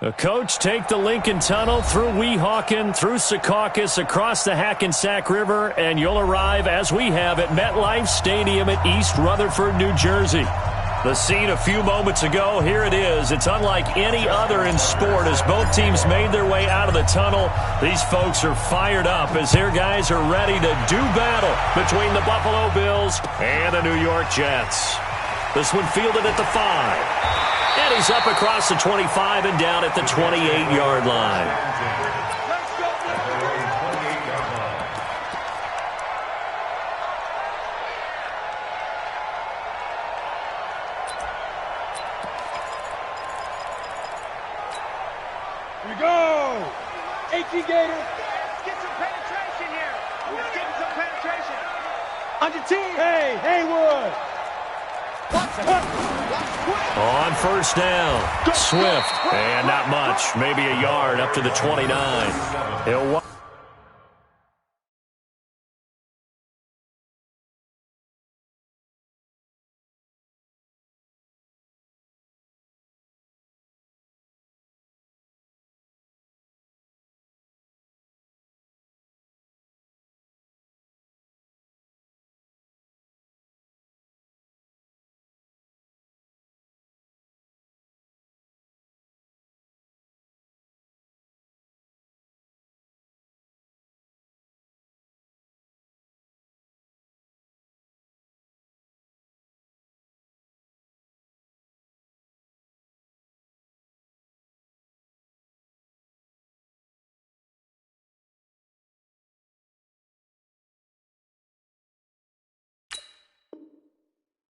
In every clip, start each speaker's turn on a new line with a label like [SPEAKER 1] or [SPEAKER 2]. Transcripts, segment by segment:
[SPEAKER 1] The coach take the Lincoln Tunnel through Weehawken, through Secaucus, across the Hackensack River, and you'll arrive, as we have, at MetLife Stadium at East Rutherford, New Jersey. The scene a few moments ago, here it is. It's unlike any other in sport as both teams made their way out of the tunnel. These folks are fired up as their guys are ready to do battle between the Buffalo Bills and the New York Jets. This one fielded at the 5. And he's up across the 25 and down at the 28-yard line.
[SPEAKER 2] Here we go! 18 Gator.
[SPEAKER 3] Let's get some penetration here. Let's get some penetration.
[SPEAKER 2] On your team. Hey, Haywood.
[SPEAKER 1] On first down, Swift, and not much, maybe a yard up to the 29. He'll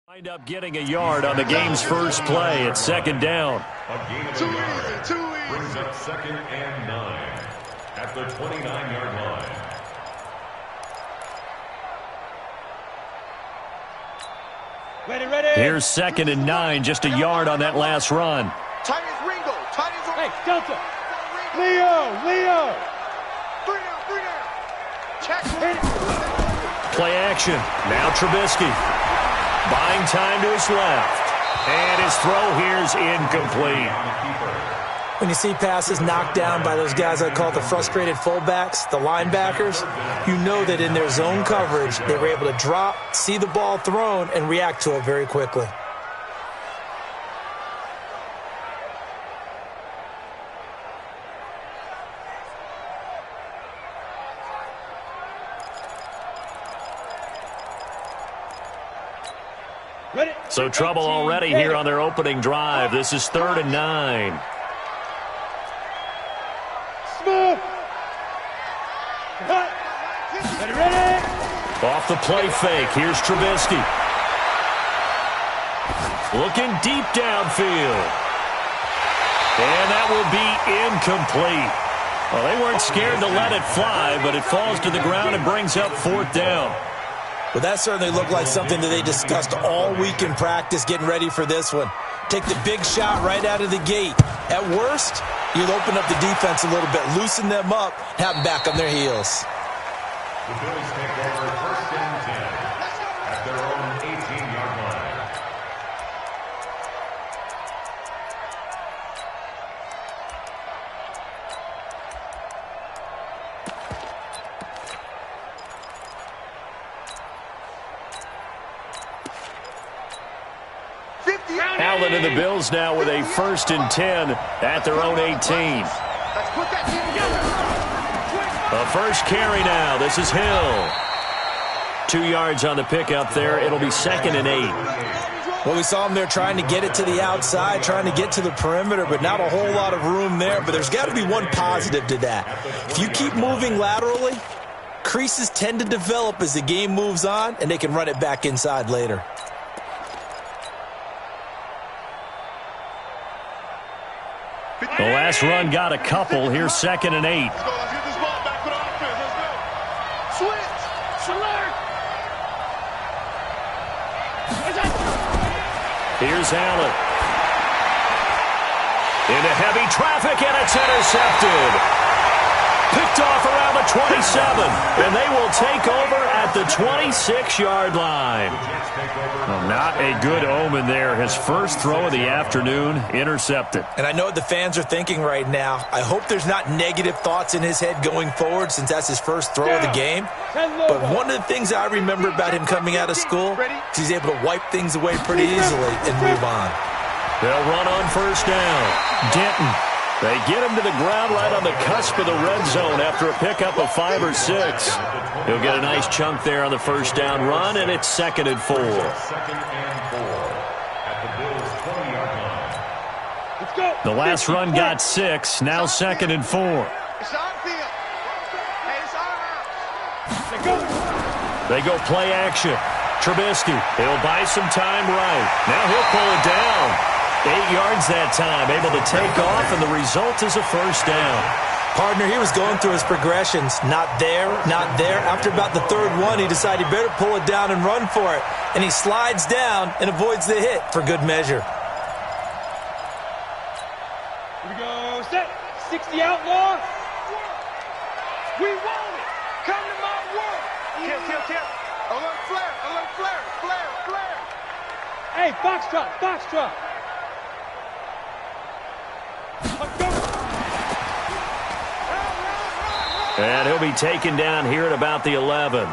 [SPEAKER 1] wind up getting a yard on the game's first play at second down.
[SPEAKER 4] Too easy. Brings up 2nd and 9 at the 29-yard line.
[SPEAKER 2] Ready.
[SPEAKER 1] Here's 2nd and 9, just a yard on that last run.
[SPEAKER 3] Tight as Ringo. Tight as
[SPEAKER 2] Hey, Delta. Leo.
[SPEAKER 3] 3 down. Check.
[SPEAKER 1] Play action. Now Trubisky. Buying time to his left. And his throw here's incomplete.
[SPEAKER 5] When you see passes knocked down by those guys I call the frustrated fullbacks, the linebackers, you know that in their zone coverage, they were able to drop, see the ball thrown, and react to it very quickly.
[SPEAKER 1] So trouble already here on their opening drive. This is 3rd and 9.
[SPEAKER 2] Smith. Ready.
[SPEAKER 1] Off the play fake. Here's Trubisky. Looking deep downfield. And that will be incomplete. Well, they weren't scared to let it fly, but it falls to the ground and brings up 4th down.
[SPEAKER 5] Well, that certainly looked like something that they discussed all week in practice getting ready for this one. Take the big shot right out of the gate. At worst, you'll open up the defense a little bit, loosen them up, have them back on their heels.
[SPEAKER 4] The Bills take over 1st and 10 at their own 18-yard line.
[SPEAKER 1] Allen and the Bills now with a 1st and 10 at their own 18.
[SPEAKER 3] Let's put that team together.
[SPEAKER 1] A first carry now. This is Hill. 2 yards on the pickup there. It'll be 2nd and 8.
[SPEAKER 5] Well, we saw them there trying to get it to the outside, trying to get to the perimeter, but not a whole lot of room there. But there's got to be one positive to that. If you keep moving laterally, creases tend to develop as the game moves on, and they can run it back inside later.
[SPEAKER 1] The last run got a couple. Here's 2nd and 8. Here's Allen. Into heavy traffic, and it's intercepted. Picked off around the 27, and they will take over at the 26-yard line. Well, not a good omen there. His first throw of the afternoon intercepted.
[SPEAKER 5] And I know what the fans are thinking right now. I hope there's not negative thoughts in his head going forward since that's his first throw of the game. But one of the things I remember about him coming out of school is he's able to wipe things away pretty easily and move on.
[SPEAKER 1] They'll run on first down. Denton. They get him to the ground right on the cusp of the red zone after a pickup of 5 or 6. He'll get a nice chunk there on the first down run, and it's 2nd and 4.
[SPEAKER 4] Second and 4 at the Bills' 20-yard line.
[SPEAKER 2] Let's go.
[SPEAKER 1] The last run got 6, now 2nd and 4.
[SPEAKER 3] It's on field. Hey, it's on.
[SPEAKER 2] Let's go.
[SPEAKER 1] They go play action. Trubisky, he'll buy some time right. Now he'll pull it down. 8 yards that time, able to take off, and the result is a first down.
[SPEAKER 5] Partner, he was going through his progressions. Not there, not there. After about the third one, he decided he better pull it down and run for it. And he slides down and avoids the hit for good measure.
[SPEAKER 2] Here we go. Set. 60 outlaw.
[SPEAKER 3] We want it. Come to my world. Tip. Alert flare. Flare.
[SPEAKER 2] Hey, Foxtrot. Let's go.
[SPEAKER 1] And he'll be taken down here at about the 11.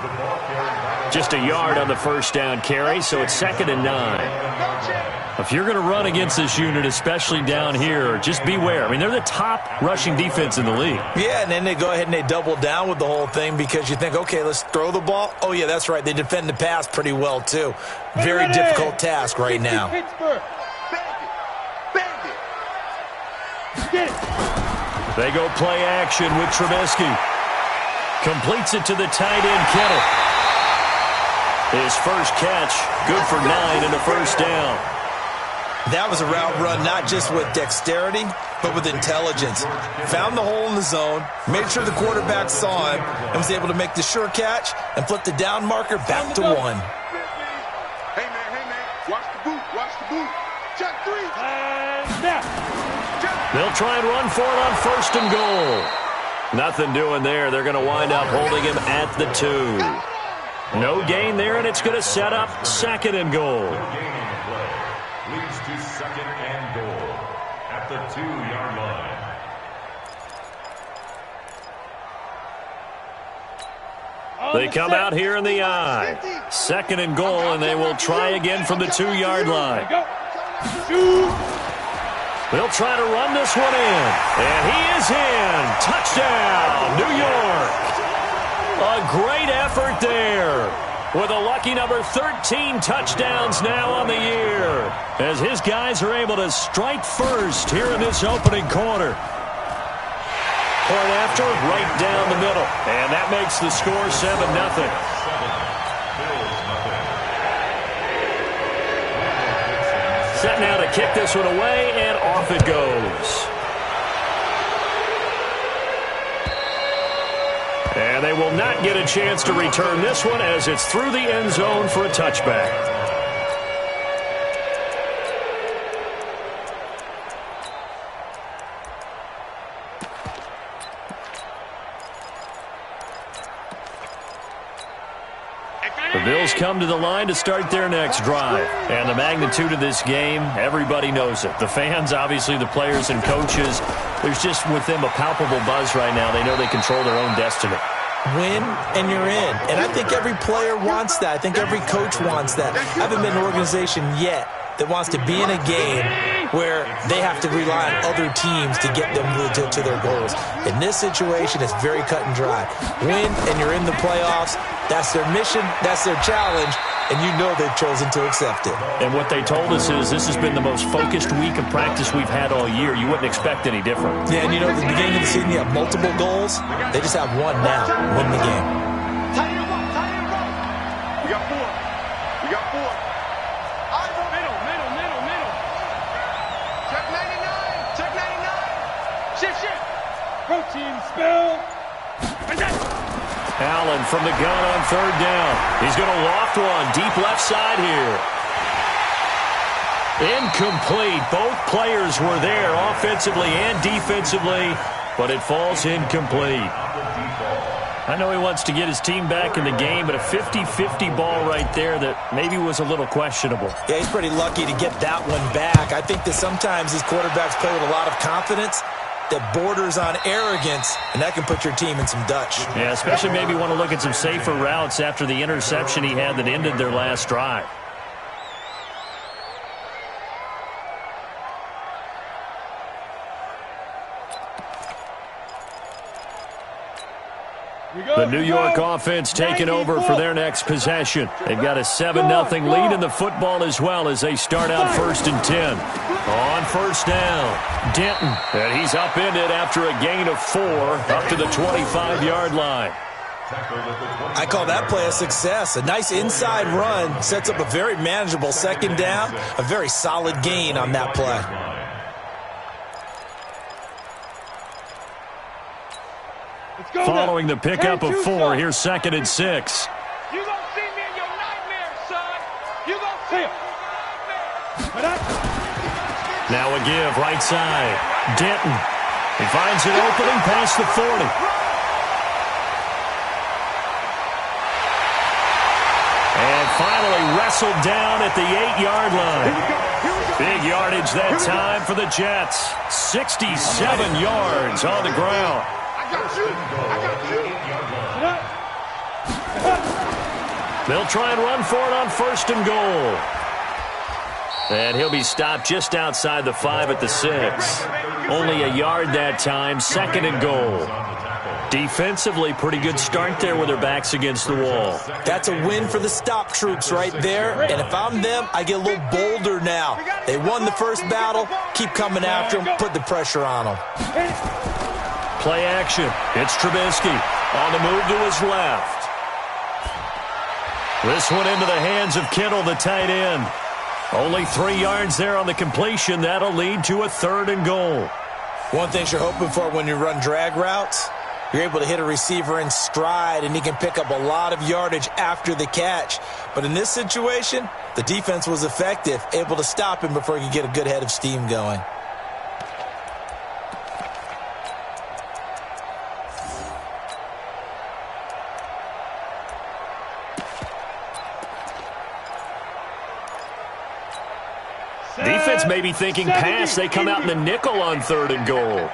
[SPEAKER 1] Just a yard on the first down carry, so it's 2nd and 9. If you're going to run against this unit, especially down here, just beware. I mean, they're the top rushing defense in the league.
[SPEAKER 5] Yeah, and then they go ahead and they double down with the whole thing because you think, okay, let's throw the ball. Oh, yeah, that's right. They defend the pass pretty well, too. Very difficult task right now.
[SPEAKER 2] Pittsburgh.
[SPEAKER 3] Bandit.
[SPEAKER 2] Get it.
[SPEAKER 1] They go play action with Trubisky. Completes it to the tight end, Kittle. His first catch, good for 9 and a first down.
[SPEAKER 5] That was a route run not just with dexterity, but with intelligence. Found the hole in the zone, made sure the quarterback saw him, and was able to make the sure catch and flip the down marker back to 1.
[SPEAKER 3] Hey, man. Watch the boot. Check 3.
[SPEAKER 2] And now.
[SPEAKER 1] They'll try and run for it on 1st and goal. Nothing doing there. They're going to wind up holding him at the 2. No gain there, and it's going to set up 2nd and goal.
[SPEAKER 4] Leads to 2nd and goal at the 2-yard line.
[SPEAKER 1] They come out here in the I. 2nd and goal, and they will try again from the 2-yard line.
[SPEAKER 2] Go. Shoot.
[SPEAKER 1] They'll try to run this one in. And he is in. Touchdown, New York. A great effort there. With a lucky number 13 touchdowns now on the year. As his guys are able to strike first here in this opening quarter. Point after, right down the middle. And that makes the score 7-0. Set now to kick this one away, and off it goes. And they will not get a chance to return this one as it's through the end zone for a touchback. The Bills come to the line to start their next drive. And the magnitude of this game, everybody knows it. The fans, obviously the players and coaches, there's just with them a palpable buzz right now. They know they control their own destiny.
[SPEAKER 5] Win and you're in. And I think every player wants that. I think every coach wants that. I haven't been in an organization yet that wants to be in a game where they have to rely on other teams to get them to their goals. In this situation, it's very cut and dry. Win and you're in the playoffs. That's their mission. That's their challenge. And you know they've chosen to accept it.
[SPEAKER 1] And what they told us is this has been the most focused week of practice we've had all year. You wouldn't expect any different.
[SPEAKER 5] Yeah, and you know, at the beginning of the season, you have multiple goals. They just have one now. Win the game.
[SPEAKER 3] Tighten them up. We got 4. Middle. Check 99. Shift.
[SPEAKER 2] Protein spill. And that's
[SPEAKER 1] Allen from the gun on 3rd down. He's going to loft one deep left side here. Incomplete. Both players were there offensively and defensively. but it falls incomplete. I know he wants to get his team back in the game, but a 50-50 ball right there that maybe was a little questionable.
[SPEAKER 5] Yeah, he's pretty lucky to get that one back. I think that sometimes these quarterbacks play with a lot of confidence that borders on arrogance, and that can put your team in some Dutch.
[SPEAKER 1] Yeah, especially maybe want to look at some safer routes after the interception he had that ended their last drive. The New York offense taking over for their next possession. They've got a 7-0 lead in the football as well as they start out 1st and 10. On first down, Denton. And he's upended after a gain of 4 up to the 25-yard line.
[SPEAKER 5] I call that play a success. A nice inside run sets up a very manageable 2nd down. A very solid gain on that play.
[SPEAKER 1] Following the pickup of 4, here's 2nd and 6.
[SPEAKER 3] You gonna see me in your nightmares, son. You gonna see him.
[SPEAKER 1] Now a give, right side. Denton. He finds an opening past the 40. And finally wrestled down at the 8-yard line. Big yardage that time for the Jets. 67 yards on the ground. They'll try and run for it on 1st and goal. And he'll be stopped just outside the 5 at the 6. Only a yard that time, 2nd and goal. Defensively, pretty good start there with their backs against the wall.
[SPEAKER 5] That's a win for the stop troops right there. And if I'm them, I get a little bolder now. They won the first battle. Keep coming after them. Put the pressure on them.
[SPEAKER 1] Play action. It's Trubisky on the move to his left. This one into the hands of Kittle, the tight end. Only 3 yards there on the completion. That'll lead to a 3rd and goal.
[SPEAKER 5] One thing you're hoping for when you run drag routes, you're able to hit a receiver in stride, and he can pick up a lot of yardage after the catch. But in this situation, the defense was effective, able to stop him before he could get a good head of steam going.
[SPEAKER 1] Defense may be thinking pass. They come out in the nickel on 3rd and goal.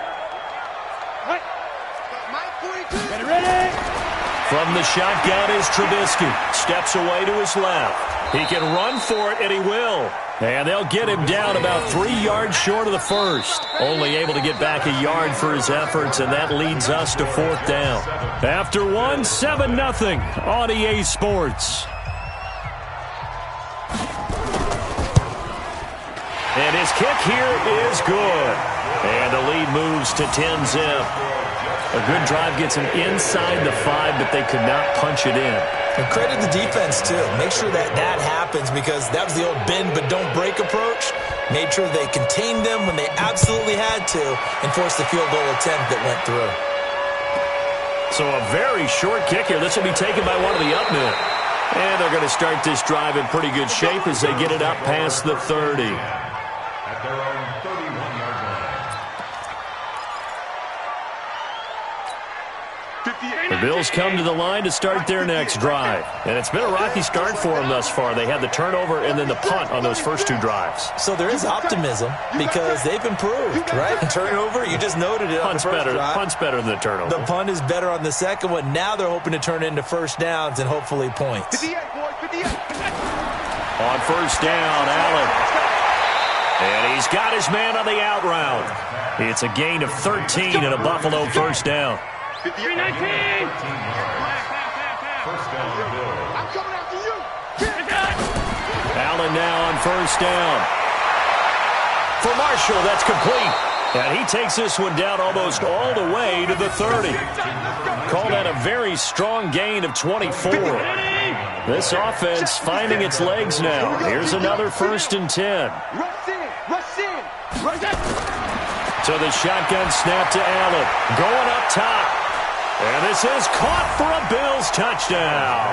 [SPEAKER 1] From the shotgun is Trubisky. Steps away to his left. He can run for it, and he will. And they'll get him down about 3 yards short of the 1st. Only able to get back a yard for his efforts, and that leads us to 4th down. After 1, 7-0 on EA Sports. And his kick here is good. And the lead moves to 10-zip. A good drive gets him inside the 5, but they could not punch it in.
[SPEAKER 5] And credit the defense, too. Make sure that happens, because that was the old bend but don't break approach. Made sure they contained them when they absolutely had to and forced the field goal attempt that went through.
[SPEAKER 1] So a very short kick here. This will be taken by one of the up men. And they're going to start this drive in pretty good shape as they get it up past the 30.
[SPEAKER 4] At their own 31-yard line.
[SPEAKER 1] The Bills come to the line to start their next drive. And it's been a rocky start for them thus far. They had the turnover and then the punt on those first 2 drives.
[SPEAKER 5] So there is optimism because they've improved, right? Turnover, you just noted it on the first drive.
[SPEAKER 1] Punt's better than the turnover.
[SPEAKER 5] The punt is better on the second one. Now they're hoping to turn into 1st downs and hopefully points.
[SPEAKER 3] 58, boys, 58.
[SPEAKER 1] On 1st down, Allen. And he's got his man on the out route. It's a gain of 13 and a Buffalo 1st down.
[SPEAKER 3] 3-19.
[SPEAKER 4] I'm
[SPEAKER 3] coming after you.
[SPEAKER 1] Allen now on 1st down. For Marshall, that's complete. And he takes this one down almost all the way to the 30. Call that a very strong gain of 24. This offense finding its legs now. Here's another 1st and 10.
[SPEAKER 3] Rush in.
[SPEAKER 1] So the shotgun snap to Allen. Going up top. And this is caught for a Bills touchdown.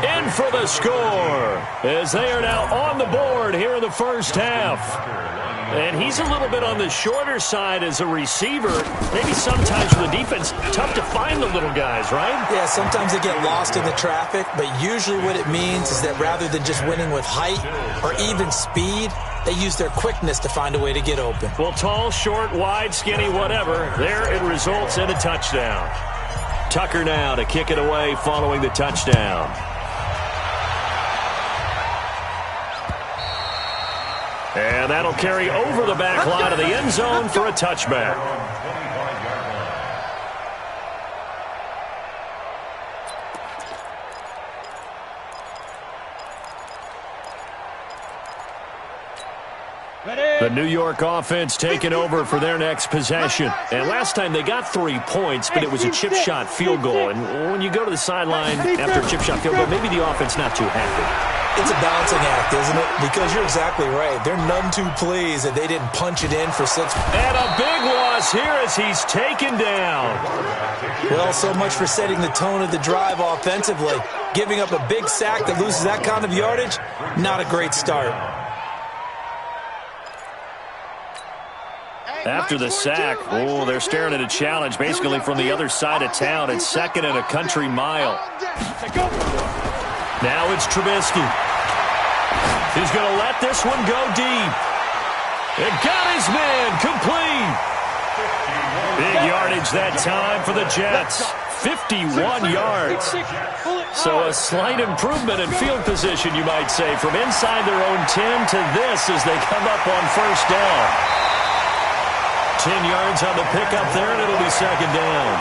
[SPEAKER 1] In for the score as they are now on the board here in the first half. And he's a little bit on the shorter side as a receiver. Maybe sometimes for the defense, tough to find the little guys, right?
[SPEAKER 5] Yeah, sometimes they get lost in the traffic, but usually what it means is that rather than just winning with height or even speed, they use their quickness to find a way to get open.
[SPEAKER 1] Well, tall, short, wide, skinny, whatever, there it results in a touchdown. Tucker now to kick it away following the touchdown. And that'll carry over the back line of the end zone for a touchback. The New York offense taking over for their next possession. And last time they got 3 points, but it was a chip shot field goal. And when you go to the sideline after a chip shot field goal, maybe the offense not too happy.
[SPEAKER 5] It's a balancing act, isn't it? Because you're exactly right. They're none too pleased that they didn't punch it in for 6.
[SPEAKER 1] And a big loss here as he's taken down.
[SPEAKER 5] Well, so much for setting the tone of the drive offensively. Giving up a big sack that loses that kind of yardage, not a great start.
[SPEAKER 1] After the sack, oh, they're staring at a challenge basically from the other side of town. It's 2nd and a country mile. Now it's Trubisky. He's going to let this one go deep. It got his man complete. Big yardage that time for the Jets. 51 yards. So a slight improvement in field position, you might say, from inside their own 10 to this as they come up on first down. 10 yards on the pickup there, and it'll be 2nd down.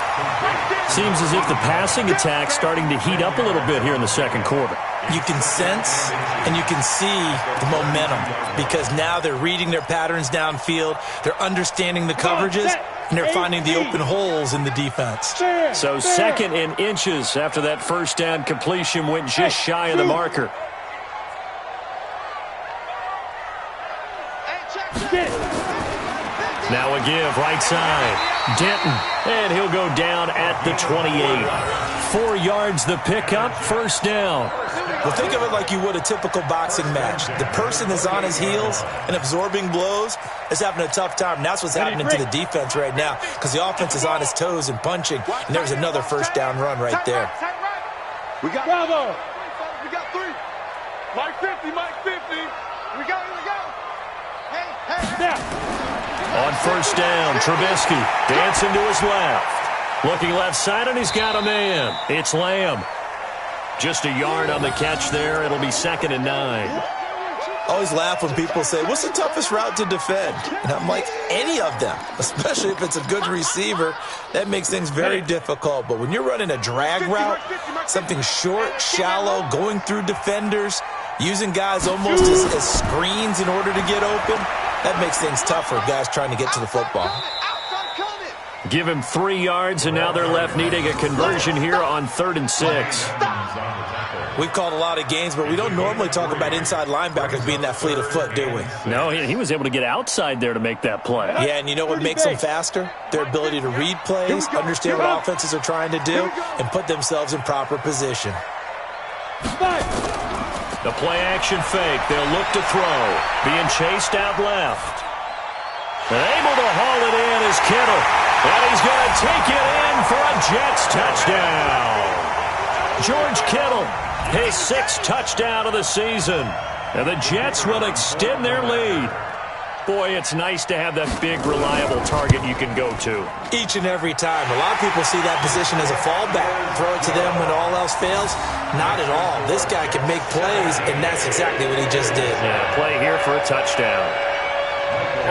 [SPEAKER 1] Seems as if the passing attack's starting to heat up a little bit here in the second quarter.
[SPEAKER 5] You can sense and you can see the momentum because now they're reading their patterns downfield, they're understanding the coverages, and they're finding the open holes in the defense.
[SPEAKER 1] So 2nd and inches after that first down completion went just shy of the marker. Now a give, right side. Denton, and he'll go down at the 28. 4 yards the pickup, first down.
[SPEAKER 5] Well, think of it like you would a typical boxing match. The person that's on his heels and absorbing blows is having a tough time. And that's what's happening to the defense right now because the offense is on his toes and punching. And there's another first down run right there.
[SPEAKER 3] We got Bravo. We got 3. Mike 50, Mike 50. We go. Hey.
[SPEAKER 2] Now.
[SPEAKER 1] On first down, Trubisky dancing to his left. Looking left side, and he's got a man. It's Lamb. Just a yard on the catch there. It'll be 2nd and 9.
[SPEAKER 5] I always laugh when people say, what's the toughest route to defend? And I'm like, any of them, especially if it's a good receiver. That makes things very difficult. But when you're running a drag route, something short, shallow, going through defenders, using guys almost as screens in order to get open, that makes things tough for guys trying to get to the football.
[SPEAKER 1] Give him 3 yards, and now they're left needing a conversion here on 3rd and 6.
[SPEAKER 5] We've called a lot of games, but we don't normally talk about inside linebackers being that fleet of foot, do we?
[SPEAKER 1] No, he was able to get outside there to make that play.
[SPEAKER 5] Yeah, and you know what makes them faster? Their ability to read plays, understand what offenses are trying to do, and put themselves in proper position.
[SPEAKER 1] The play-action fake. They'll look to throw. Being chased out left. And able to haul it in is Kittle. And he's going to take it in for a Jets touchdown. George Kittle, his 6th touchdown of the season. And the Jets will extend their lead. Boy, it's nice to have that big, reliable target you can go to.
[SPEAKER 5] Each and every time. A lot of people see that position as a fallback. Throw it to them when all else fails. Not at all. This guy can make plays, and that's exactly what he just did.
[SPEAKER 1] Yeah, play here for a touchdown.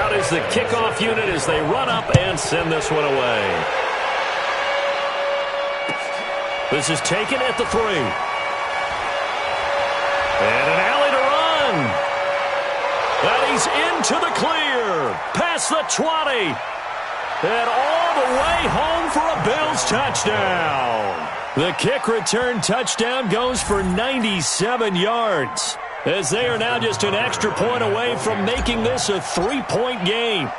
[SPEAKER 1] Out is the kickoff unit as they run up and send this one away. This is taken at the 3. And an alley to run. And he's into the clear. Past the 20. And all the way home for a Bills touchdown. The kick return touchdown goes for 97 yards. As they are now just an extra point away from making this a 3-point game.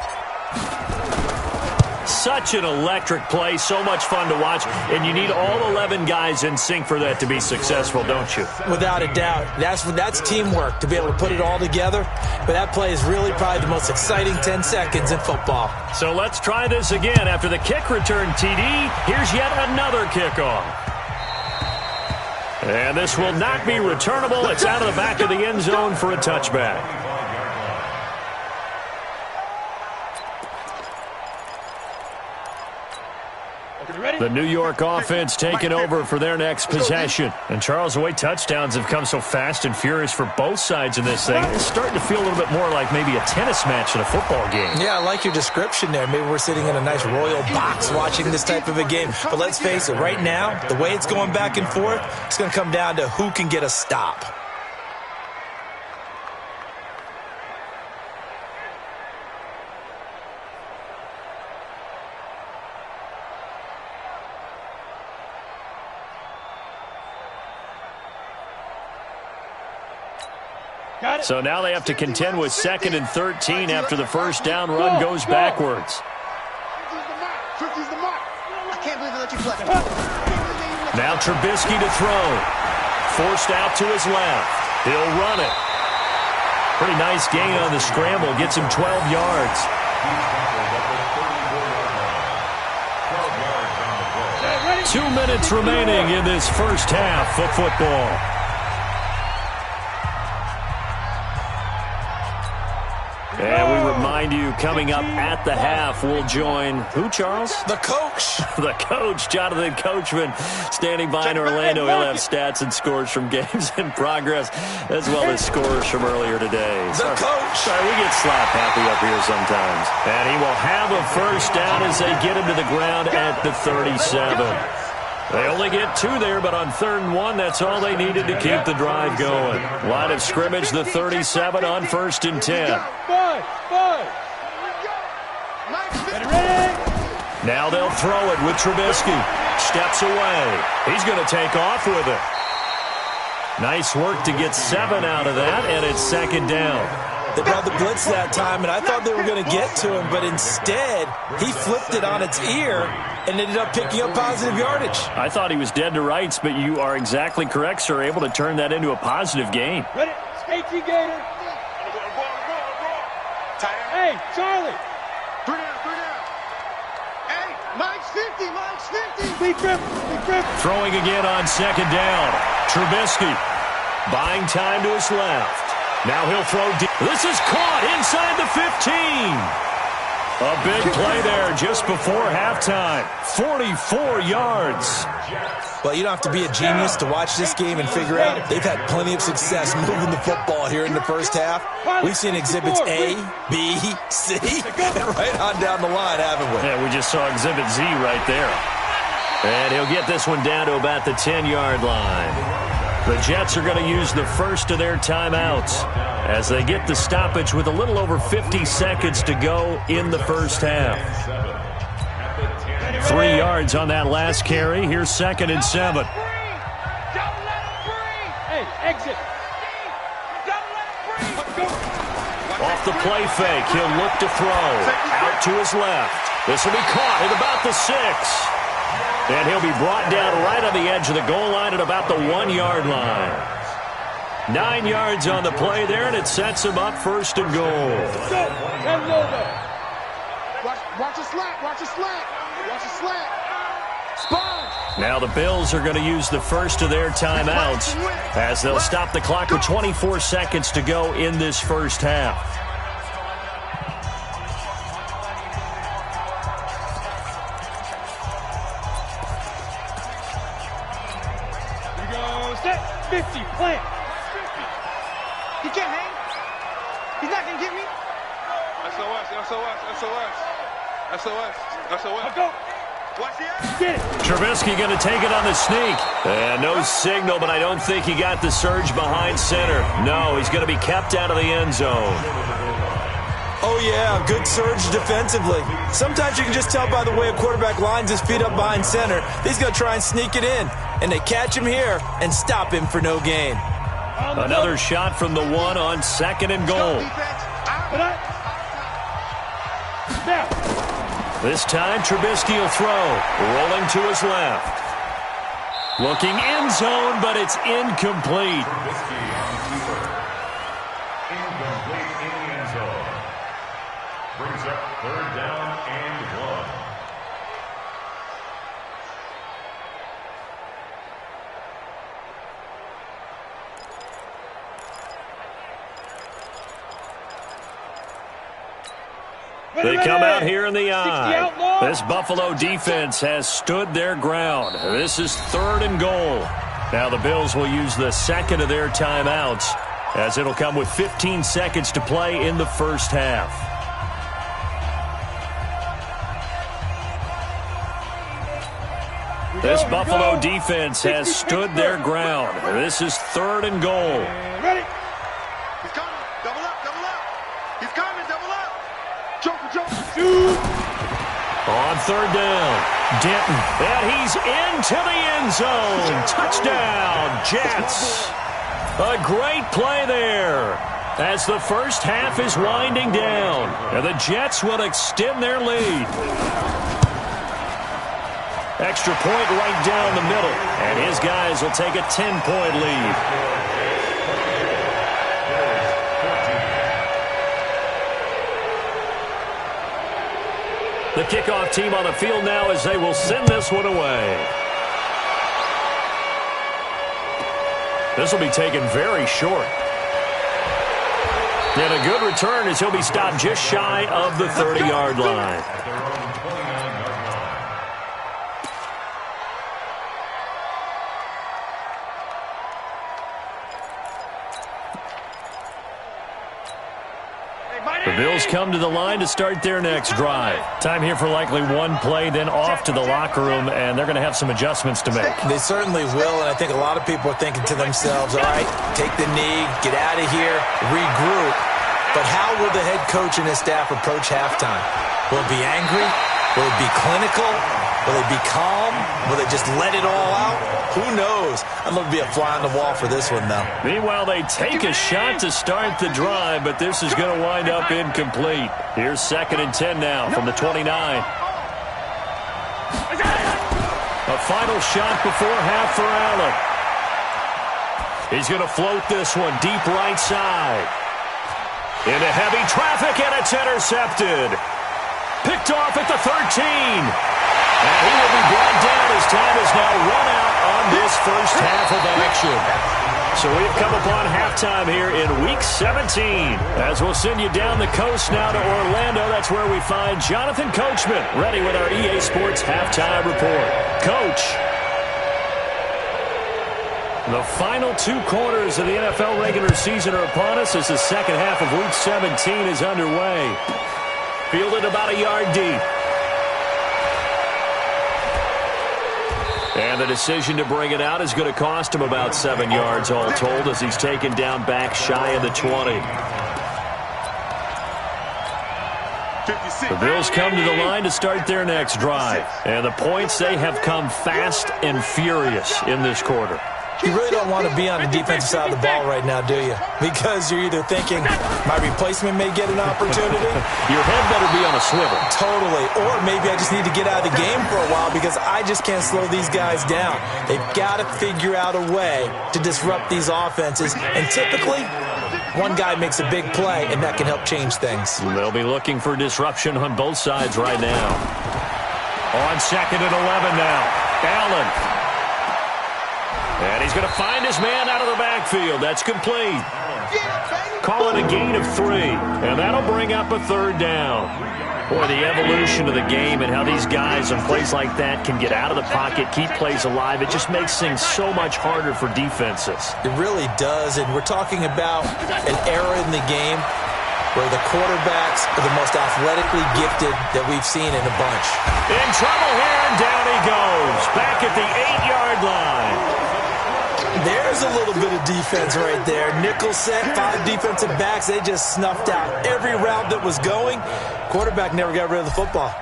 [SPEAKER 1] such an electric play, so much fun to watch, and you need all 11 guys in sync for that to be successful, don't you?
[SPEAKER 5] Without a doubt. That's teamwork, to be able to put it all together. But that play is really probably the most exciting 10 seconds in football.
[SPEAKER 1] So let's try this again. After the kick return TD, here's yet another kickoff. And this will not be returnable. It's out of the back of the end zone for a touchback. The New York offense taking over for their next possession. And Charles, the way touchdowns have come so fast and furious for both sides in this thing, it's starting to feel a little bit more like maybe a tennis match in a football game.
[SPEAKER 5] Yeah, I like your description there. Maybe we're sitting in a nice royal box watching this type of a game. But let's face it, right now, the way it's going back and forth, it's going to come down to who can get a stop.
[SPEAKER 1] So now they have to contend with 2nd and 13 after the first down run goes backwards. Now Trubisky to throw. Forced out to his left. He'll run it. Pretty nice gain on the scramble. Gets him 12 yards. Two minutes remaining in this first half of football. And we remind you, coming up at the half, we'll join who, Charles?
[SPEAKER 5] The coach.
[SPEAKER 1] The coach, Jonathan Coachman, standing by in Orlando. He'll have stats and scores from games in progress, as well as scores from earlier today.
[SPEAKER 5] The coach.
[SPEAKER 1] Sorry, we get slap happy up here sometimes. And he will have a first down as they get him to the ground at the 37. They only get 2 there, but on 3rd and 1, that's all they needed to keep the drive going. Line of scrimmage, the 37 on 1st and 10. Now they'll throw it with Trubisky. Steps away. He's going to take off with it. Nice work to get 7 out of that, and it's 2nd down.
[SPEAKER 5] They brought the blitz that time, and I thought they were going to get to him, but instead, he flipped it on its ear and ended up picking up positive yardage.
[SPEAKER 1] I thought he was dead to rights, but you are exactly correct, sir. Able to turn that into a positive gain.
[SPEAKER 2] Ready? Skate, Gator. Hey, Charlie.
[SPEAKER 3] 3 down. Hey, Mike's 50.
[SPEAKER 2] Big grip.
[SPEAKER 1] Throwing again on 2nd down. Trubisky buying time to his left. Now he'll throw deep. This is caught inside the 15. A big play there just before halftime. 44 yards.
[SPEAKER 5] Well, you don't have to be a genius to watch this game and figure out they've had plenty of success moving the football here in the first half. We've seen exhibits A, B, C, and right on down the line, haven't we?
[SPEAKER 1] Yeah, we just saw exhibit Z right there. And he'll get this one down to about the 10-yard line. The Jets are going to use the first of their timeouts as they get the stoppage with a little over 50 seconds to go in the first half. 3 yards on that last carry. Here's 2nd and 7.
[SPEAKER 2] Hey, exit.
[SPEAKER 1] Off the play fake, he'll look to throw. Out to his left. This will be caught at about the 6. And he'll be brought down right on the edge of the goal line at about the 1-yard line. 9 yards on the play there, and it sets him up 1st and goal.
[SPEAKER 3] Watch a slant. Spot.
[SPEAKER 1] Now the Bills are going to use the first of their timeouts as they'll stop the clock with 24 seconds to go in this first half.
[SPEAKER 2] Here we go. Set. 50. Plant.
[SPEAKER 3] He can't hang. He's not going to get me. SOS.
[SPEAKER 2] Go.
[SPEAKER 3] Watch the
[SPEAKER 2] Get it.
[SPEAKER 1] Trubisky going to take it on the sneak. And no signal, but I don't think he got the surge behind center. No, he's going to be kept out of the end zone.
[SPEAKER 5] Oh, yeah, good surge defensively. Sometimes you can just tell by the way a quarterback lines his feet up behind center. He's going to try and sneak it in. And they catch him here and stop him for no gain.
[SPEAKER 1] Another shot from the 1 on 2nd and goal. This time, Trubisky will throw. Rolling to his left. Looking end zone, but it's incomplete.
[SPEAKER 4] Trubisky on the keeper. Incomplete in the end zone. Brings up 3rd down and 1.
[SPEAKER 1] They come out here in the eye. This Buffalo defense has stood their ground. This is 3rd and goal. Now the Bills will use the second of their timeouts, as it'll come with 15 seconds to play in the first half. This Buffalo defense has stood their ground. This is 3rd and goal.
[SPEAKER 3] Ready? He's coming. Double up, double up. He's coming, double up. Shoot.
[SPEAKER 1] On 3rd down, Denton. And he's into the end zone. Touchdown, Jets. A great play there as the first half is winding down. And the Jets will extend their lead. Extra point right down the middle. And his guys will take a 10-point lead. The kickoff team on the field now as they will send this one away. This will be taken very short. And a good return as he'll be stopped just shy of the 30-yard line. The Bills come to the line to start their next drive. Time here for likely one play, then off to the locker room, and they're going to have some adjustments to make.
[SPEAKER 5] They certainly will, and I think a lot of people are thinking to themselves, all right, take the knee, get out of here, regroup. But how will the head coach and his staff approach halftime? Will it be angry? Will it be clinical? Will they be calm? Will they just let it all out? Who knows? I'd love to be a fly on the wall for this one, though.
[SPEAKER 1] Meanwhile, they take a shot to start the drive, but this is going to wind up incomplete. Here's 2nd and 10 now from the 29. A final shot before half for Allen. He's going to float this one deep right side. Into heavy traffic, and it's intercepted. Picked off at the 13. And he will be brought down as time is now run out on this first half of action. So we've come upon halftime here in Week 17. As we'll send you down the coast now to Orlando. That's where we find Jonathan Coachman ready with our EA Sports Halftime Report. Coach. The final 2 quarters of the NFL regular season are upon us as the second half of Week 17 is underway. Fielded about a yard deep. And the decision to bring it out is going to cost him about 7 yards all told as he's taken down back shy of the 20. The Bills come to the line to start their next drive. And the points, they have come fast and furious in this quarter.
[SPEAKER 5] You really don't want to be on the defensive side of the ball right now, do you? Because you're either thinking, my replacement may get an opportunity.
[SPEAKER 1] Your head better be on a swivel.
[SPEAKER 5] Totally. Or maybe I just need to get out of the game for a while because I just can't slow these guys down. They've got to figure out a way to disrupt these offenses. And typically, one guy makes a big play, and that can help change things.
[SPEAKER 1] They'll be looking for disruption on both sides right now. On 2nd and 11 now. Allen. And he's going to find his man out of the backfield. That's complete. Call it a gain of 3. And that'll bring up a 3rd down. Boy, the evolution of the game and how these guys on plays like that can get out of the pocket, keep plays alive, it just makes things so much harder for defenses.
[SPEAKER 5] It really does. And we're talking about an era in the game where the quarterbacks are the most athletically gifted that we've seen in a bunch.
[SPEAKER 1] In trouble here, and down he goes. Back at the 8-yard line.
[SPEAKER 5] There's a little bit of defense right there. Nickel set, 5 defensive backs. They just snuffed out every route that was going. Quarterback never got rid of the football.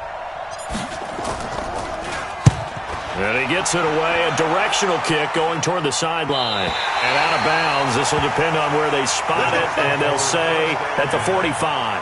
[SPEAKER 1] And he gets it away. A directional kick going toward the sideline. And out of bounds. This will depend on where they spot it. And they'll say at the 45.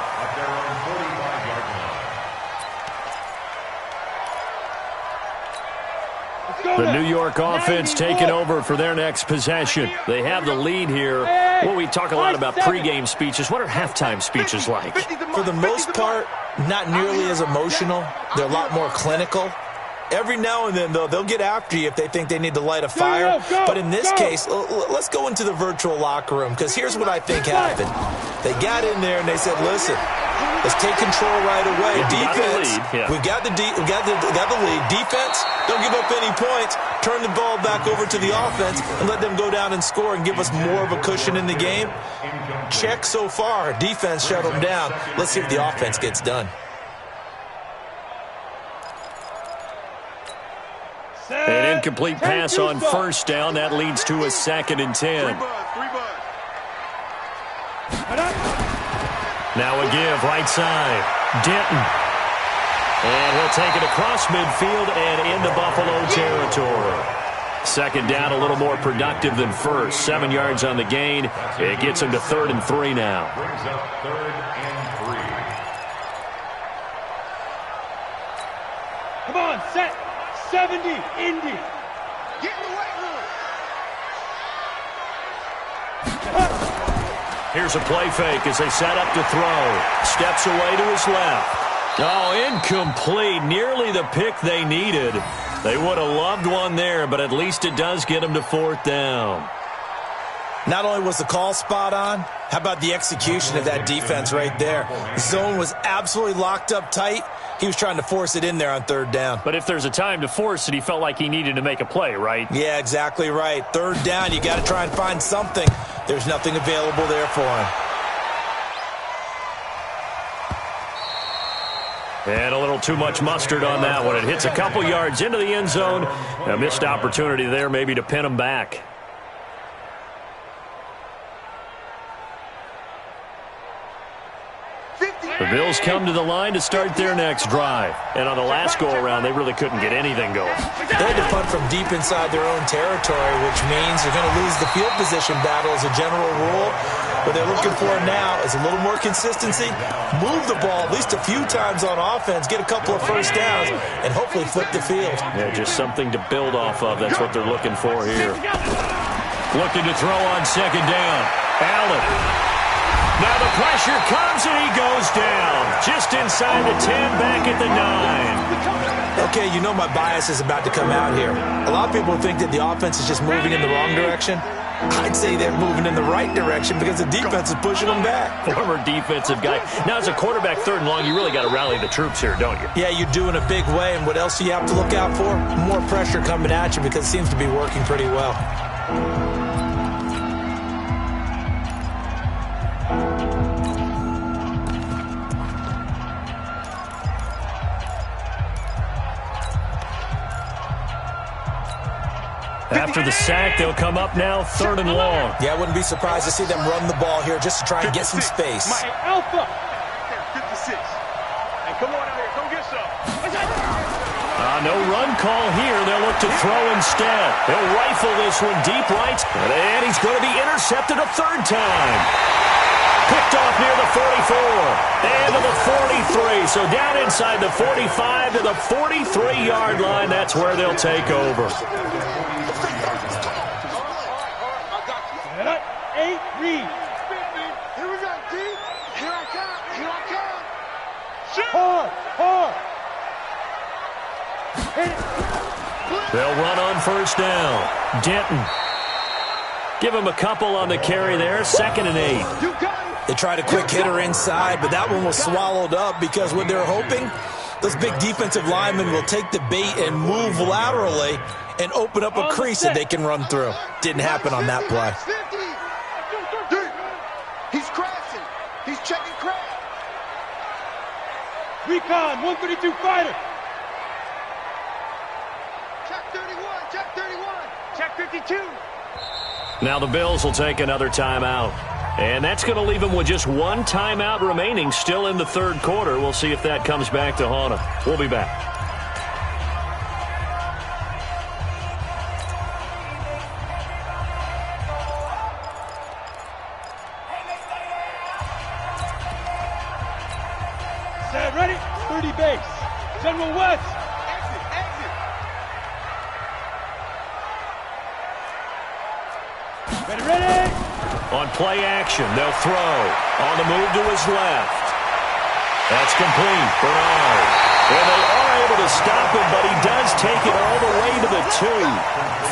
[SPEAKER 1] The New York offense taking over for their next possession. They have the lead here. Well, we talk a lot about pregame speeches. What are halftime speeches like?
[SPEAKER 5] For the most part, not nearly as emotional. They're a lot more clinical. Every now and then, though, they'll get after you if they think they need to light a fire. But in this case, let's go into the virtual locker room, because here's what I think happened. They got in there and they said, listen, let's take control right away. Defense, we've got the lead. Defense, don't give up any points. Turn the ball back over to the offense and let them go down and score and give us more of a cushion in the game. Check so far. Defense shut them down. Let's see if the offense gets done.
[SPEAKER 1] An incomplete pass on first down. That leads to a 2nd and 10. Now a give, right side. Denton. And he'll take it across midfield and into Buffalo territory. 2nd down, a little more productive than first. 7 yards on the gain. It gets him to 3rd and 3 now.
[SPEAKER 4] Brings up 3rd and 3.
[SPEAKER 2] Come on, set. 70, Indy. Get in the weight room.
[SPEAKER 1] Here's a play fake as they set up to throw. Steps away to his left. Oh, incomplete. Nearly the pick they needed. They would have loved one there, but at least it does get them to 4th down.
[SPEAKER 5] Not only was the call spot on, how about the execution of that defense right there? The zone was absolutely locked up tight. He was trying to force it in there on 3rd down.
[SPEAKER 1] But if there's a time to force it, he felt like he needed to make a play, right?
[SPEAKER 5] Yeah, exactly right. 3rd down, you got to try and find something. There's nothing available there for him.
[SPEAKER 1] And a little too much mustard on that one. It hits a couple yards into the end zone. A missed opportunity there maybe to pin him back. The Bills come to the line to start their next drive. And on the last go-around, they really couldn't get anything going.
[SPEAKER 5] They had to punt from deep inside their own territory, which means you're going to lose the field position battle as a general rule. What they're looking for now is a little more consistency, move the ball at least a few times on offense, get a couple of first downs, and hopefully flip the field.
[SPEAKER 1] Yeah, just something to build off of. That's what they're looking for here. Looking to throw on 2nd down. Allen. Now the pressure comes and he goes down. Just inside the 10, back at the 9.
[SPEAKER 5] Okay, you know my bias is about to come out here. A lot of people think that the offense is just moving in the wrong direction. I'd say they're moving in the right direction because the defense is pushing them back.
[SPEAKER 1] Former defensive guy. Now, as a quarterback, 3rd and long, you really got to rally the troops here, don't you?
[SPEAKER 5] Yeah, you do in a big way. And what else do you have to look out for? More pressure coming at you because it seems to be working pretty well.
[SPEAKER 1] After the sack, they'll come up now 3rd and long.
[SPEAKER 5] Yeah, I wouldn't be surprised to see them run the ball here just to try and get some space.
[SPEAKER 2] Alpha.
[SPEAKER 3] 56. Hey, come on out here. Come get some.
[SPEAKER 1] No run call here. They'll look to throw instead. They'll rifle this one deep right. And he's going to be intercepted a 3rd time. Picked off near the 44 and to the 43. So down inside the 45 to the 43-yard line. That's where they'll take over.
[SPEAKER 2] 8 read.
[SPEAKER 3] Here we go, D. Here I come. Here I come.
[SPEAKER 2] Hard.
[SPEAKER 1] They'll run on 1st down. Denton. Give him a couple on the carry there. 2nd and 8.
[SPEAKER 5] They tried a quick hitter inside, but that one was swallowed up because what they're hoping, those big defensive linemen will take the bait and move laterally and open up a crease that they can run through. Didn't happen on that play.
[SPEAKER 3] He's crashing. He's checking crash.
[SPEAKER 2] Recon, 132 fighter.
[SPEAKER 3] Check 31. Check 31. Check 52.
[SPEAKER 1] Now the Bills will take another timeout. And that's going to leave them with just one timeout remaining still in the 3rd quarter. We'll see if that comes back to haunt them. We'll be back.
[SPEAKER 2] Set, ready? 30 base. General West.
[SPEAKER 3] Exit.
[SPEAKER 2] Ready.
[SPEAKER 1] On play action, they'll throw. On the move to his left. That's complete. Bernard. And they are able to stop him, but he does take it all the way to the 2.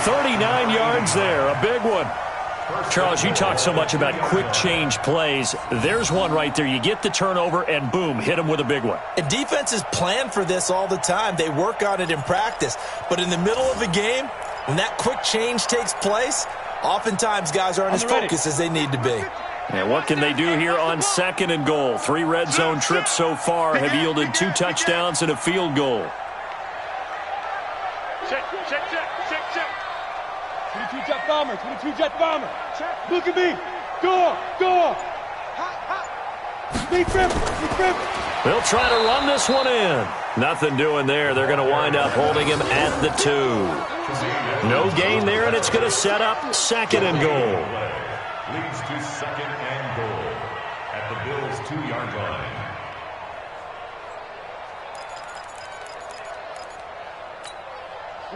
[SPEAKER 1] 39 yards there, a big one. Charles, you talk so much about quick change plays. There's one right there. You get the turnover, and boom, hit him with a big one.
[SPEAKER 5] And defenses plan for this all the time. They work on it in practice. But in the middle of a game, when that quick change takes place, oftentimes guys aren't as focused as they need to be.
[SPEAKER 1] And what can they do here on 2nd and goal? 3 red zone trips so far have yielded 2 touchdowns and a field goal.
[SPEAKER 2] Check. 22 jet bomber. 22 jet bomber. Look at me. Go. Be crippled.
[SPEAKER 1] They'll try to run this one in. Nothing doing there. They're going to wind up holding him at the 2. No gain there, and it's going to set up 2nd and goal.
[SPEAKER 4] Leads to 2nd and goal at the Bills' 2-yard line.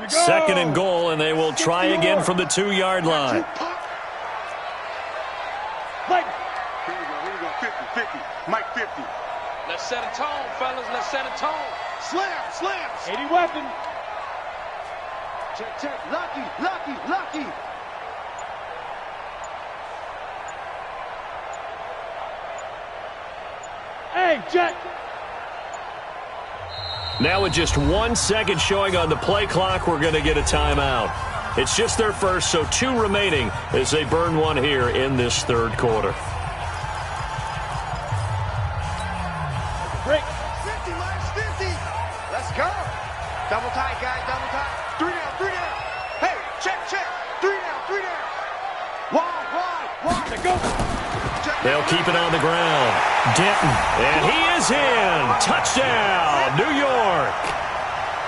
[SPEAKER 1] Second and goal, and they will try again from the 2-yard line.
[SPEAKER 3] Mike. Here we go. 50. Mike 50.
[SPEAKER 2] Let's set a tone, fellas. Let's set a tone.
[SPEAKER 3] Slams.
[SPEAKER 2] 80 weapon.
[SPEAKER 3] Check. Lucky.
[SPEAKER 2] Hey, jet.
[SPEAKER 1] Now with just 1 second showing on the play clock, we're going to get a timeout. It's just their first, so 2 remaining as they burn one here in this 3rd quarter.
[SPEAKER 2] Break.
[SPEAKER 3] 50, Mike's 50. Let's go. Double tight, guys. Double tight. 3 down. Hey, check. 3 down. Wide.
[SPEAKER 2] Let go.
[SPEAKER 1] They'll keep it on the ground. Denton, and he is in. Touchdown, New York.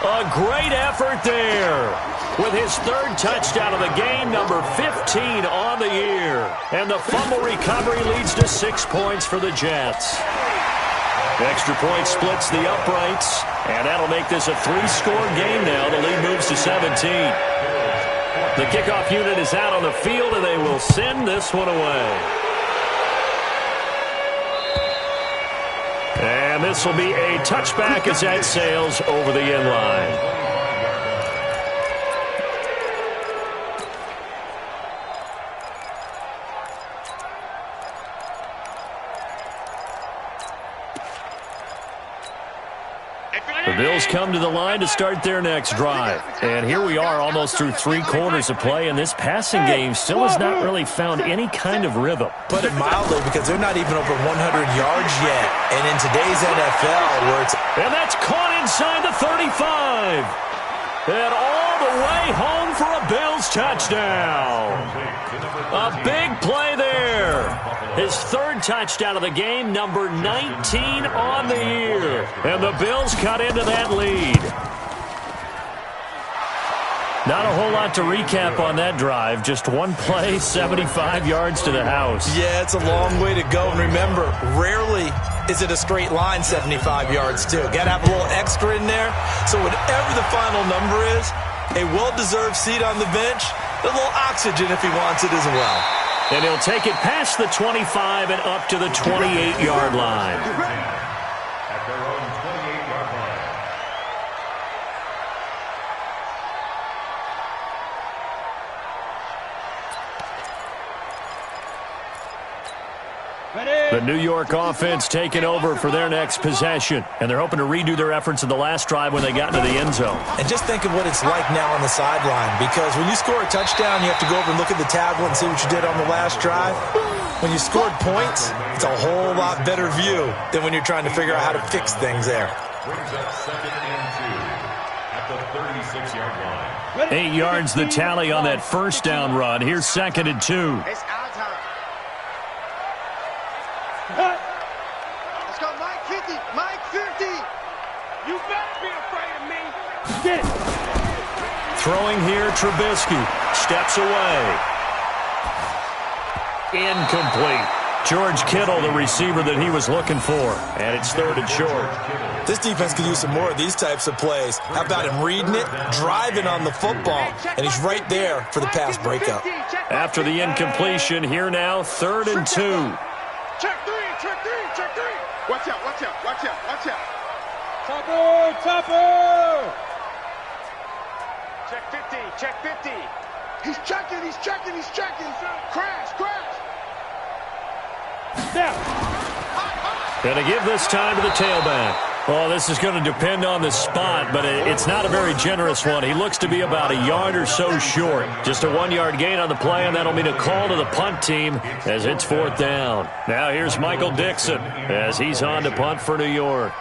[SPEAKER 1] A great effort there with his 3rd touchdown of the game, number 15 on the year. And the fumble recovery leads to 6 points for the Jets. Extra point splits the uprights, and that'll make this a 3-score game now. The lead moves to 17. The kickoff unit is out on the field, and they will send this one away. And this will be a touchback as that sails over the end line. The Bills come to the line to start their next drive. And here we are almost through 3 quarters of play, and this passing game still has not really found any kind of rhythm.
[SPEAKER 5] Put it mildly, because they're not even over 100 yards yet. And in today's NFL, where it's...
[SPEAKER 1] And that's caught inside the 35. And all the way home for a Bills touchdown. A big play there. His 3rd touchdown of the game, number 19 on the year. And the Bills cut into that lead. Not a whole lot to recap on that drive. Just one play, 75 yards to the house.
[SPEAKER 5] Yeah, it's a long way to go. And remember, rarely is it a straight line 75 yards, too. Got to have a little extra in there. So whatever the final number is, a well-deserved seat on the bench, a little oxygen if he wants it as well.
[SPEAKER 1] And he'll take it past the 25 and up to the 28-yard line.
[SPEAKER 4] At their own 28-yard line.
[SPEAKER 1] The New York offense taking over for their next possession. And they're hoping to redo their efforts in the last drive when they got into the end zone.
[SPEAKER 5] And just think of what it's like now on the sideline. Because when you score a touchdown, you have to go over and look at the tablet and see what you did on the last drive. When you scored points, it's a whole lot better view than when you're trying to figure out how to fix things there.
[SPEAKER 4] Brings up 2nd and 2 at the 36-yard line.
[SPEAKER 1] 8 yards the tally on that first down run. Here's 2nd and 2.
[SPEAKER 3] It's our time. Let's go, Mike 50. Mike 50.
[SPEAKER 2] You better be afraid of me. Get it.
[SPEAKER 1] Throwing here, Trubisky steps away. Incomplete. George Kittle, the receiver that he was looking for. And it's 3rd and short.
[SPEAKER 5] This defense could use some more of these types of plays. How about him reading it, driving on the football, and he's right there for the pass breakup.
[SPEAKER 1] After the incompletion, here now, 3rd and 2.
[SPEAKER 3] Check three, check three, check three. Watch out, watch out, watch out, watch out.
[SPEAKER 2] Topper, topper.
[SPEAKER 3] Check 50, check 50. He's checking, he's checking, he's checking. Crash, crash.
[SPEAKER 2] Down.
[SPEAKER 1] Going to give this time to the tailback. Well, this is going to depend on the spot, but it's not a very generous one. He looks to be about a yard or so short. Just a 1-yard gain on the play, and that'll mean a call to the punt team as it's 4th down. Now here's Michael Dixon as he's on to punt for New York.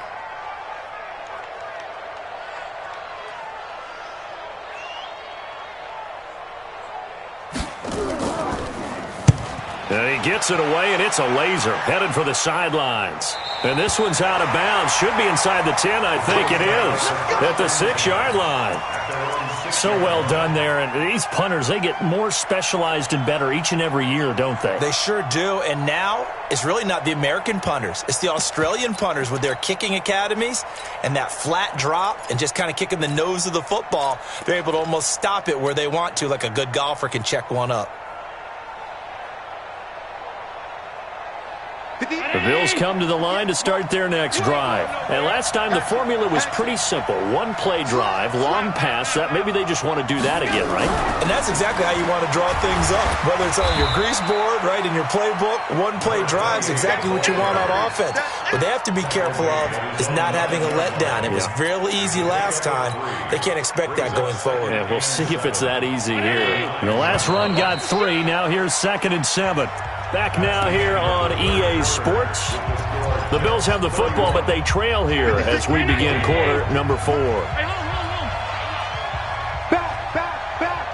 [SPEAKER 1] And he gets it away, and it's a laser headed for the sidelines. And this one's out of bounds. Should be inside the 10, I think it is, at the 6-yard line. So well done there. And these punters, they get more specialized and better each and every year, don't they?
[SPEAKER 5] They sure do. And now it's really not the American punters. It's the Australian punters with their kicking academies and that flat drop and just kind of kicking the nose of the football. They're able to almost stop it where they want to, like a good golfer can check one up.
[SPEAKER 1] The Bills come to the line to start their next drive. And last time the formula was pretty simple. 1-play drive, long pass. That maybe they just want to do that again, right?
[SPEAKER 5] And that's exactly how you want to draw things up. Whether it's on your grease board, right, in your playbook, 1-play drive's exactly what you want on offense. What they have to be careful of is not having a letdown. It was real easy last time. They can't expect that going forward.
[SPEAKER 1] Yeah, we'll see if it's that easy here. And the last run got 3. Now here's 2nd and 7. Back now here on EA Sports. The Bills have the football, but they trail here as we begin quarter number 4.
[SPEAKER 3] Back, back, back.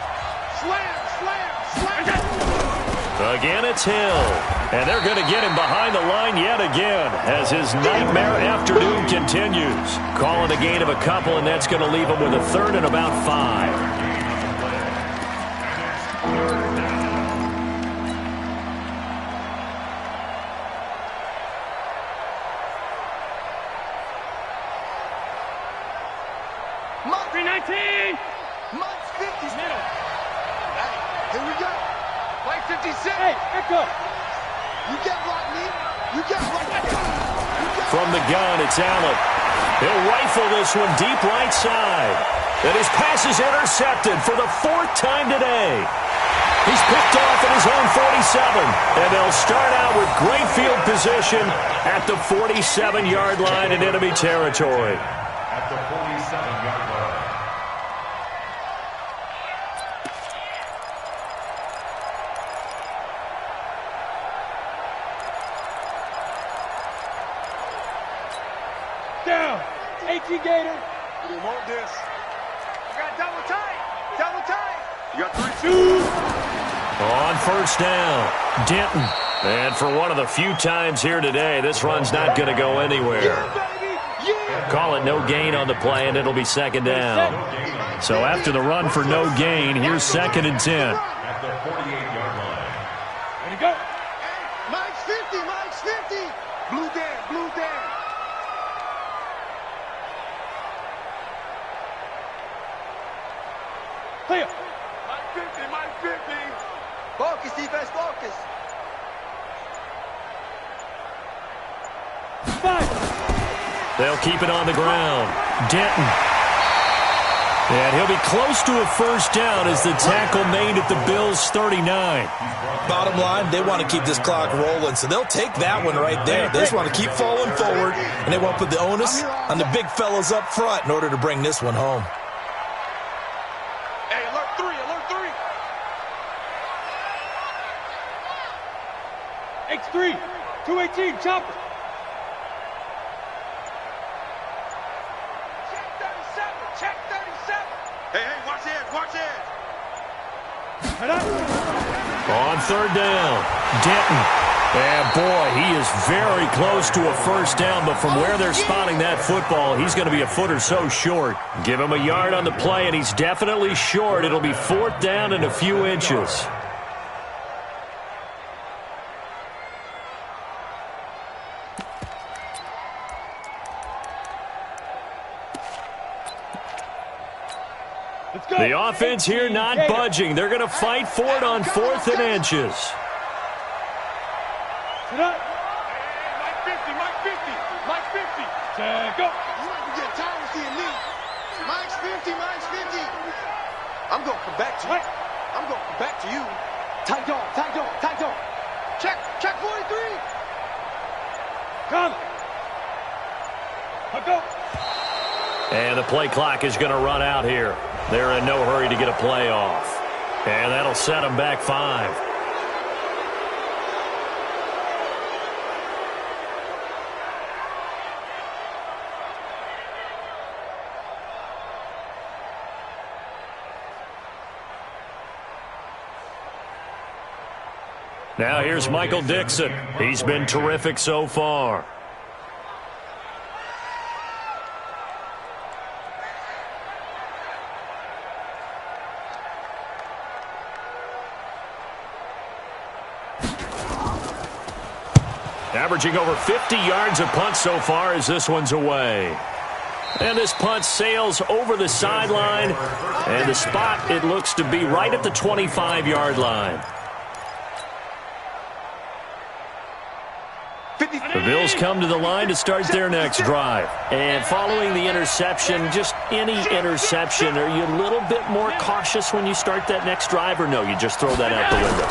[SPEAKER 3] Slam, slam, slam.
[SPEAKER 1] Again, it's Hill. And they're going to get him behind the line yet again as his nightmare afternoon continues. Calling a gain of a couple, and that's going to leave him with a 3rd and about 5.
[SPEAKER 3] Mike 50. Middle. Hey, here we go. Mike 56.
[SPEAKER 2] Hey, echo.
[SPEAKER 3] You get Rodney. You get Rodney.
[SPEAKER 1] From the gun, it's Allen. He'll rifle this one deep right side. And his pass is intercepted for the 4th time today. He's picked off at his own 47. And they'll start out with great field position at the 47-yard line in enemy territory.
[SPEAKER 4] At the 47-yard line.
[SPEAKER 2] Down. 18 Gator.
[SPEAKER 3] You want this. You got double tight. Double tight. You got 3.
[SPEAKER 2] Shoot.
[SPEAKER 1] On 1st down, Denton. And for one of the few times here today, this run's not going to go anywhere.
[SPEAKER 3] Yeah, baby. Yeah.
[SPEAKER 1] Call it no gain on the play, and it'll be 2nd down. So after the run for no gain, here's 2nd and 10.
[SPEAKER 4] At the 48-yard line.
[SPEAKER 2] Ready to go.
[SPEAKER 3] Mike's 50. Mike's 50. Blue Dan. Blue Dan.
[SPEAKER 2] Clear.
[SPEAKER 3] Mike 50. Mike 50. Focus, defense. Focus.
[SPEAKER 2] 5.
[SPEAKER 1] They'll keep it on the ground. Denton. And he'll be close to a 1st down as the tackle made at the Bills' 39.
[SPEAKER 5] Bottom line, they want to keep this clock rolling, so they'll take that one right there. They just want to keep falling forward, and they won't put the onus on the big fellas up front in order to bring this one home.
[SPEAKER 3] Hey, alert 3. Alert 3.
[SPEAKER 2] X3. 218. Chopper.
[SPEAKER 3] Check 37. Hey, watch it, watch it.
[SPEAKER 2] Head up.
[SPEAKER 1] On 3rd down, Denton. And boy, he is very close to a 1st down, but from where they're spotting that football, he's going to be a foot or so short. Give him a yard on the play, and he's definitely short. It'll be 4th down and a few inches.
[SPEAKER 2] Let's go.
[SPEAKER 1] The offense here not budging. They're going to fight for it on 4th and inches.
[SPEAKER 2] Sit up.
[SPEAKER 3] Mike 50, Mike 50, Mike 50.
[SPEAKER 2] Go.
[SPEAKER 3] You might be getting tired of seeing me. Mike's 50, Mike's 50. I'm going to come back to you. I'm going to come back to you. Tight dog, tight dog, tight dog. Check 43.
[SPEAKER 2] Come. Go.
[SPEAKER 1] And the play clock is going to run out here. They're in no hurry to get a play off. And that'll set them back 5. Now here's Michael Dixon. He's been terrific so far. Averaging over 50 yards a punt so far as this one's away. And this punt sails over the sideline. And the spot, it looks to be right at the 25-yard line. The Bills come to the line to start their next drive. And following the interception, just any interception, are you a little bit more cautious when you start that next drive, or no, you just throw that out the window?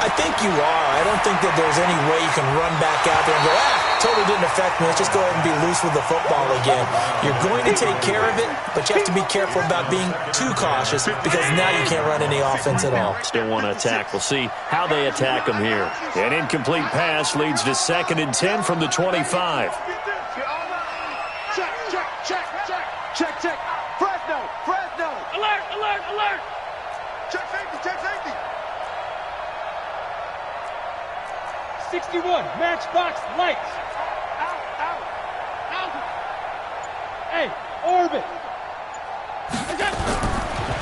[SPEAKER 5] I think you are. I don't think that there's any way you can run back out there and go, totally didn't affect me. Let's just go ahead and be loose with the football again. You're going to take care of it, but you have to be careful about being too cautious because now you can't run any offense at all.
[SPEAKER 1] Still want to attack. We'll see how they attack them here. An incomplete pass leads to 2nd and 10 from the 25.
[SPEAKER 3] Check. Fresno. Alert. Check safety.
[SPEAKER 2] 61, matchbox lights. Out. Hey, orbit.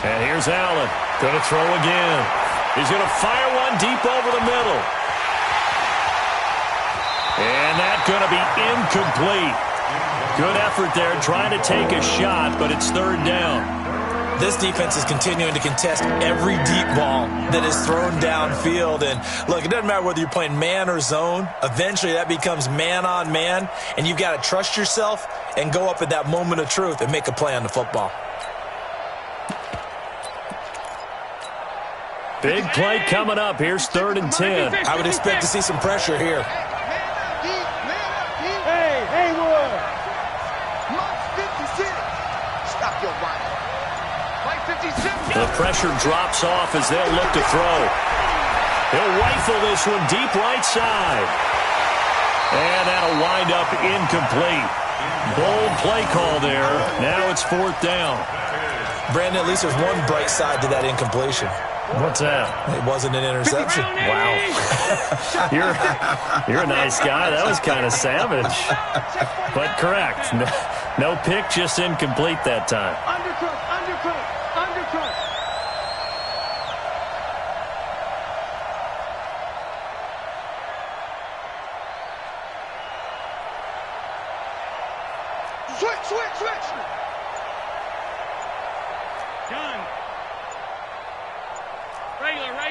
[SPEAKER 1] And here's Allen. Going to throw again. He's going to fire one deep over the middle. And that's going to be incomplete. Good effort there trying to take a shot, but it's 3rd down.
[SPEAKER 5] This defense is continuing to contest every deep ball that is thrown downfield. And, look, it doesn't matter whether you're playing man or zone. Eventually that becomes man on man, and you've got to trust yourself and go up at that moment of truth and make a play on the football.
[SPEAKER 1] Big play coming up. Here's 3rd and 10.
[SPEAKER 5] I would expect to see some pressure here.
[SPEAKER 2] Hey, Haywood.
[SPEAKER 3] Mike 56. Stop your whine. Mike 56.
[SPEAKER 1] The pressure drops off as they'll look to throw. He'll rifle this one deep right side. And that'll wind up incomplete. Bold play call there. Now it's 4th down.
[SPEAKER 5] Brandon, at least there's one bright side to that incompletion.
[SPEAKER 1] What's that?
[SPEAKER 5] It wasn't an interception.
[SPEAKER 1] Wow. You're a nice guy. That was kind of savage. But correct. No pick, just incomplete that time.
[SPEAKER 3] Undercut. Switch.
[SPEAKER 2] Done. Regular.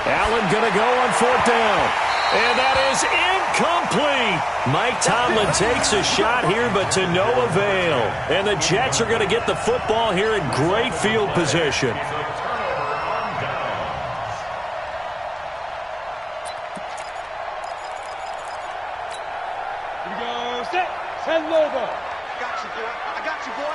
[SPEAKER 1] Allen going to go on 4th down. And that is incomplete. Mike Tomlin takes a shot here, but to no avail. And the Jets are going to get the football here in great field position.
[SPEAKER 2] Here we go. Send Lobo.
[SPEAKER 3] I got you, boy.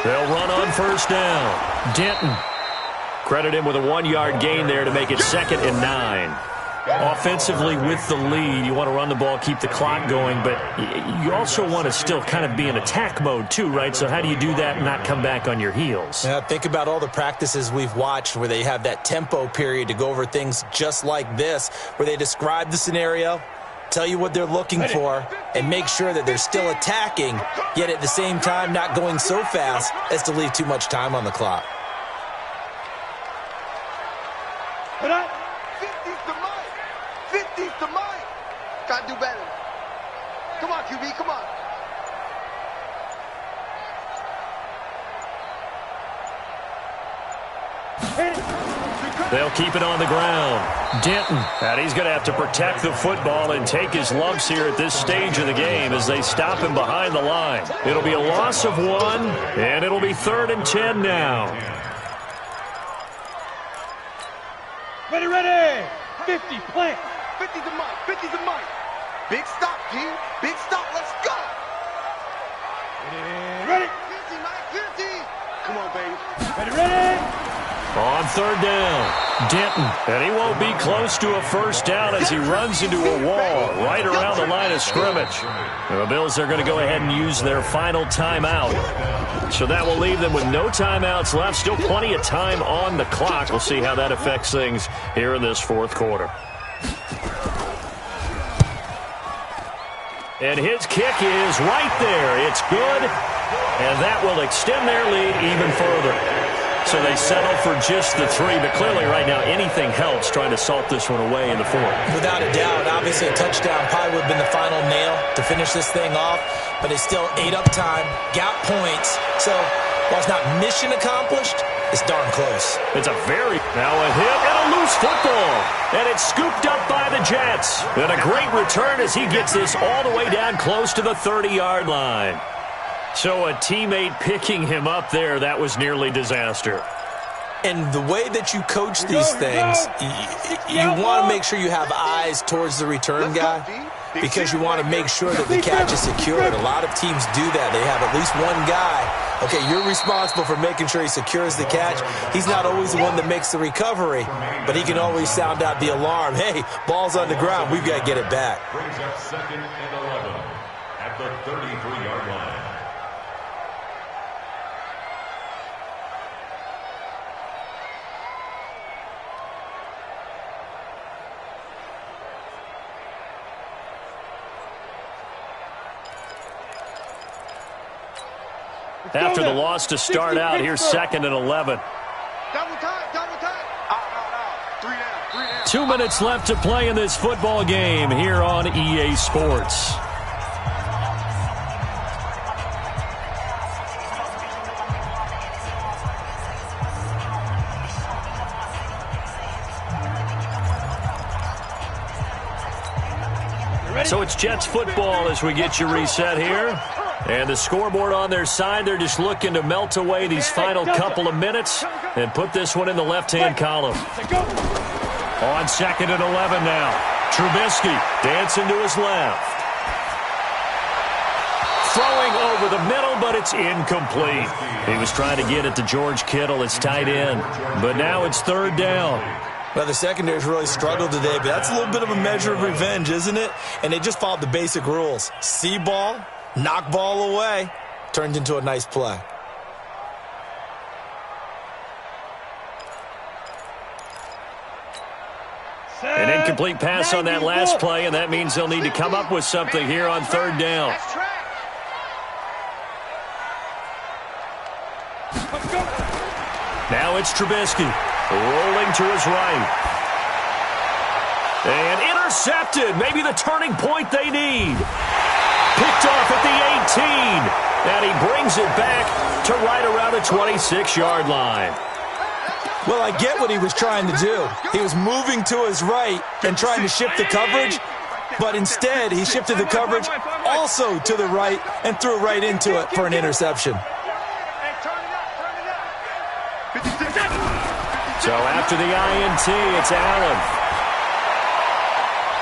[SPEAKER 1] They'll run on 1st down. Denton. Credit him with a 1-yard gain there to make it 2nd and 9. Offensively with the lead, you want to run the ball, keep the clock going, but you also want to still kind of be in attack mode too, right? So how do you do that and not come back on your heels?
[SPEAKER 5] Yeah, think about all the practices we've watched where they have that tempo period to go over things just like this, where they describe the scenario, tell you what they're looking for, and make sure that they're still attacking, yet at the same time not going so fast as to leave too much time on the clock.
[SPEAKER 2] Put up.
[SPEAKER 3] 50's the money. Try to do better. Come on, QB, come on.
[SPEAKER 1] They'll keep it on the ground. Denton, and he's going to have to protect the football and take his lumps here at this stage of the game as they stop him behind the line. It'll be a loss of 1, and it'll be 3rd and 10 now.
[SPEAKER 2] Ready. 50, plant.
[SPEAKER 3] 50's a mic, 50's a mic. Big stop, G. Big stop, let's go.
[SPEAKER 2] Ready.
[SPEAKER 3] 50, Mike, 50. Come on, baby.
[SPEAKER 2] Ready.
[SPEAKER 1] On 3rd down, Denton, and he won't be close to a first down as he runs into a wall right around the line of scrimmage. The Bills are going to go ahead and use their final timeout. So that will leave them with no timeouts left. Still plenty of time on the clock. We'll see how that affects things here in this 4th quarter. And his kick is right there. It's good, and that will extend their lead even further. So they settle for just the 3, but clearly right now anything helps trying to salt this one away in the 4th.
[SPEAKER 5] Without a doubt, obviously a touchdown probably would have been the final nail to finish this thing off, but it's still 8 up time, got points. So while it's not mission accomplished, it's darn close.
[SPEAKER 1] It's a now a hit and a loose football, and it's scooped up by the Jets. And a great return as he gets this all the way down close to the 30-yard line. So a teammate picking him up there, that was nearly disaster.
[SPEAKER 5] And the way that you coach these things, you want to make sure you have eyes towards the return guy because you want to make sure that the catch is secured. A lot of teams do that. They have at least one guy. Okay, you're responsible for making sure he secures the catch. He's not always the one that makes the recovery, but he can always sound out the alarm. Hey, ball's on the ground. We've got to get it back.
[SPEAKER 4] Brings up 2nd and 11 at the 33-yard line.
[SPEAKER 1] After the loss to start out, here's 2nd and 11.
[SPEAKER 3] Double time, double time. Out. 3 down.
[SPEAKER 1] 2 minutes left to play in this football game here on EA Sports. So it's Jets football as we get you reset here. And the scoreboard on their side, they're just looking to melt away these final couple of minutes and put this one in the left-hand column. On 2nd and 11 now. Trubisky dancing to his left. Throwing over the middle, but it's incomplete. He was trying to get it to George Kittle, his tight end. But now it's 3rd down.
[SPEAKER 5] Well, the secondary's really struggled today, but that's a little bit of a measure of revenge, isn't it? And they just followed the basic rules. See ball, knock ball away, turned into a nice play.
[SPEAKER 1] An incomplete pass on that last play, and that means they'll need to come up with something here on 3rd down. Now it's Trubisky, rolling to his right. And intercepted, maybe the turning point they need. Picked off at the 18, and he brings it back to right around the 26-yard line.
[SPEAKER 5] Well, I get what he was trying to do. He was moving to his right and trying to shift the coverage, but instead he shifted the coverage also to the right and threw right into it for an interception.
[SPEAKER 1] So after the INT, it's Allen.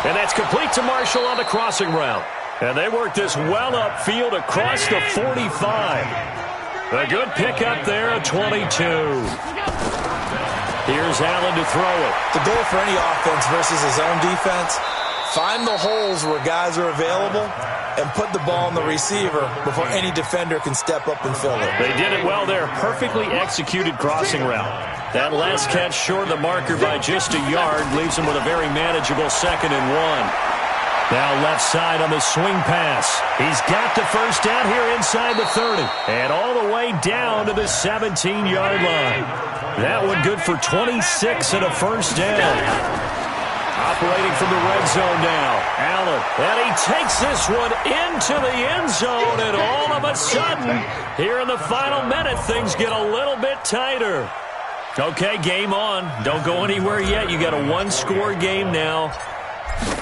[SPEAKER 1] And that's complete to Marshall on the crossing route. And they work this well upfield across the 45. A good pickup there at 22. Here's Allen to throw it.
[SPEAKER 5] The goal for any offense versus his own defense, find the holes where guys are available and put the ball on the receiver before any defender can step up and fill it.
[SPEAKER 1] They did it well there. Perfectly executed crossing route. That last catch short of the marker by just a yard leaves him with a very manageable 2nd and 1. Now left side on the swing pass. He's got the first down here inside the 30. And all the way down to the 17-yard line. That one good for 26 and a first down. Operating from the red zone now. Allen, and he takes this one into the end zone, and all of a sudden, here in the final minute, things get a little bit tighter. Okay, game on. Don't go anywhere yet. You got a one-score game now.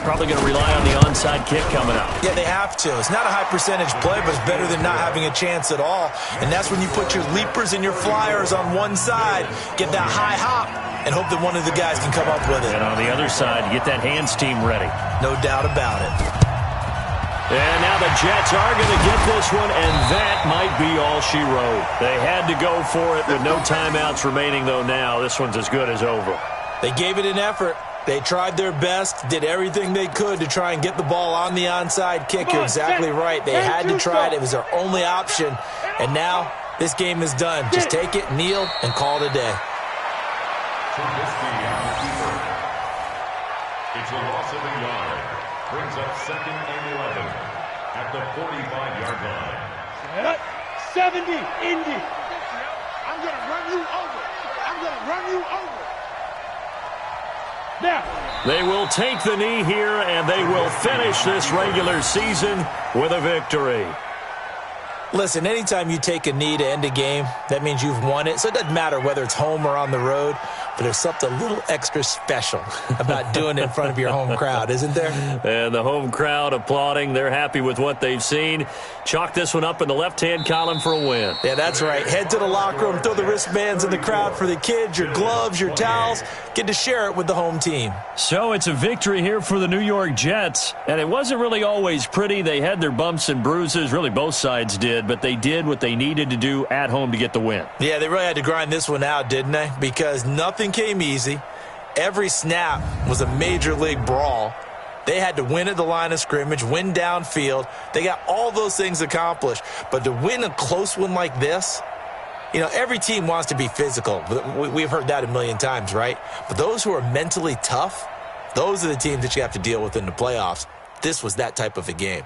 [SPEAKER 1] Probably going to rely on the onside kick coming up.
[SPEAKER 5] Yeah, they have to. It's not a high-percentage play, but it's better than not having a chance at all. And that's when you put your leapers and your flyers on one side, get that high hop, and hope that one of the guys can come up with it.
[SPEAKER 1] And on the other side, get that hands team ready.
[SPEAKER 5] No doubt about it.
[SPEAKER 1] And now the Jets are going to get this one, and that might be all she wrote. They had to go for it with no timeouts remaining, though now. This one's as good as over.
[SPEAKER 5] They gave it an effort. They tried their best, did everything they could to try and get the ball on the onside kick. You're exactly right. They had to try it. It was their only option. And now this game is done. Just take it, kneel, and call it a day.
[SPEAKER 4] Trubisky on the keeper. It's a loss of a yard. Brings up 2nd and 11 at the 45-yard line.
[SPEAKER 2] 70, Indy. I'm going to run you over. I'm going to run you over. Now.
[SPEAKER 1] They will take the knee here, and they will finish this regular season with a victory.
[SPEAKER 5] Listen, anytime you take a knee to end a game, that means you've won it. So it doesn't matter whether it's home or on the road, but there's something a little extra special about doing it in front of your home crowd, isn't there?
[SPEAKER 1] And the home crowd applauding. They're happy with what they've seen. Chalk this one up in the left-hand column for a win.
[SPEAKER 5] Yeah, that's right. Head to the locker room, throw the wristbands in the crowd for the kids, your gloves, your towels. Get to share it with the home team.
[SPEAKER 1] So it's a victory here for the New York Jets. And it wasn't really always pretty. They had their bumps and bruises. Really, both sides did. But they did what they needed to do at home to get the win.
[SPEAKER 5] Yeah, they really had to grind this one out, didn't they? Because nothing came easy. Every snap was a major league brawl. They had to win at the line of scrimmage, win downfield. They got all those things accomplished. But to win a close one like this, you know, every team wants to be physical. We've heard that a million times, right? But those who are mentally tough, those are the teams that you have to deal with in the playoffs. This was that type of a game.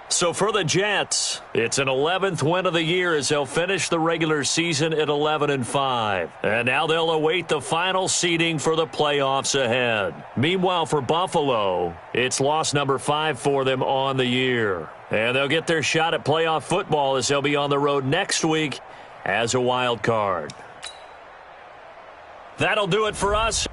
[SPEAKER 1] So for the Jets, it's an 11th win of the year as they'll finish the regular season at 11-5. And now they'll await the final seeding for the playoffs ahead. Meanwhile, for Buffalo, it's loss number 5 for them on the year. And they'll get their shot at playoff football as they'll be on the road next week as a wild card. That'll do it for us.